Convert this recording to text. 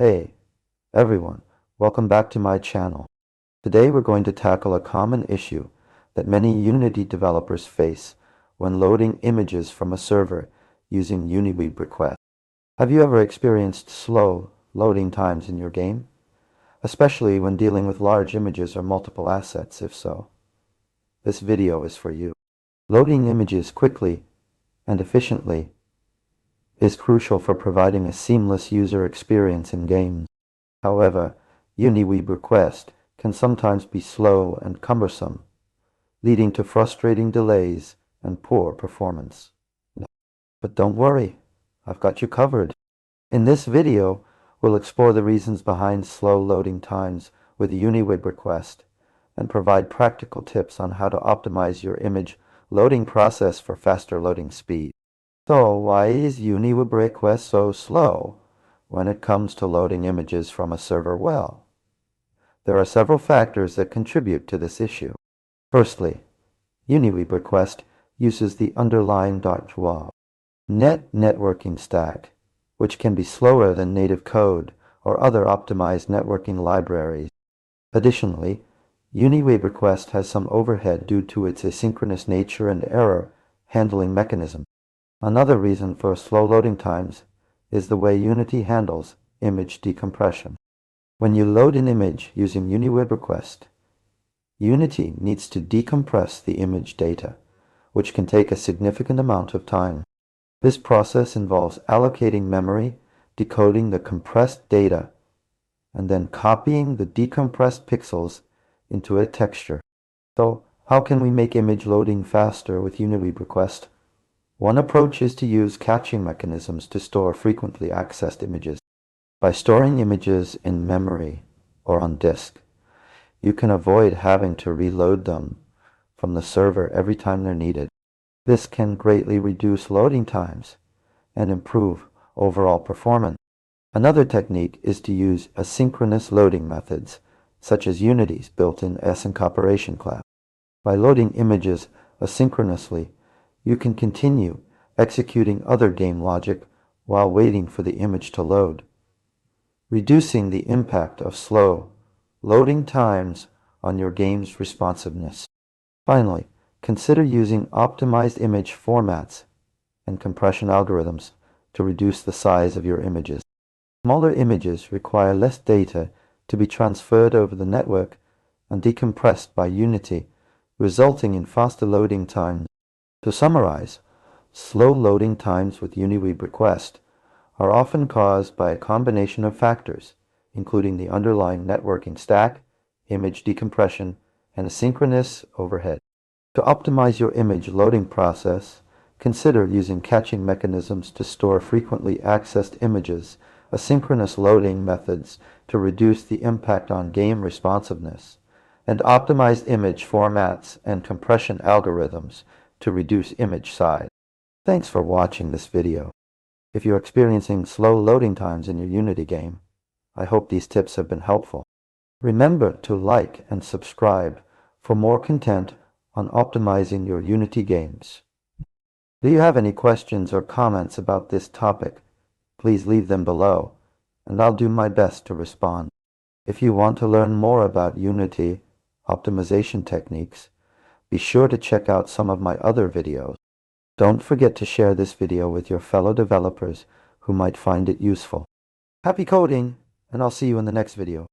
Hey, everyone, welcome back to my channel. Today we're going to tackle a common issue that many Unity developers face when loading images from a server using UnityWebRequest. Have you ever experienced slow loading times in your game? Especially when dealing with large images or multiple assets, if so. This video is for you. Loading images quickly and efficiently is crucial for providing a seamless user experience in games. However, UnityWebRequest can sometimes be slow and cumbersome, leading to frustrating delays and poor performance. But don't worry, I've got you covered. In this video, we'll explore the reasons behind slow loading times with UnityWebRequest and provide practical tips on how to optimize your image loading process for faster loading speed. So why is UnityWebRequest so slow when it comes to loading images from a server? Well, there are several factors that contribute to this issue. Firstly, UnityWebRequest uses the underlying .java networking stack, which can be slower than native code or other optimized networking libraries. Additionally, UnityWebRequest has some overhead due to its asynchronous nature and error handling mechanism. Another reason for slow loading times is the way Unity handles image decompression. When you load an image using UnityWebRequest, Unity needs to decompress the image data, which can take a significant amount of time. This process involves allocating memory, decoding the compressed data, and then copying the decompressed pixels into a texture. So, how can we make image loading faster with UnityWebRequest? One approach is to use caching mechanisms to store frequently accessed images. By storing images in memory or on disk, you can avoid having to reload them from the server every time they're needed. This can greatly reduce loading times and improve overall performance. Another technique is to use asynchronous loading methods, such as Unity's built-in async operation class. By loading images asynchronously, you can continue executing other game logic while waiting for the image to load, reducing the impact of slow loading times on your game's responsiveness. Finally, consider using optimized image formats and compression algorithms to reduce the size of your images. Smaller images require less data to be transferred over the network and decompressed by Unity, resulting in faster loading times. To summarize, slow loading times with UnityWebRequest are often caused by a combination of factors, including the underlying networking stack, image decompression, and asynchronous overhead. To optimize your image loading process, consider using caching mechanisms to store frequently accessed images, asynchronous loading methods to reduce the impact on game responsiveness, and optimized image formats and compression algorithms to reduce image size. Thanks for watching this video. If you're experiencing slow loading times in your Unity game, I hope these tips have been helpful. Remember to like and subscribe for more content on optimizing your Unity games. Do you have any questions or comments about this topic? Please leave them below, and I'll do my best to respond. If you want to learn more about Unity optimization techniques, be sure to check out some of my other videos. Don't forget to share this video with your fellow developers who might find it useful. Happy coding, and I'll see you in the next video.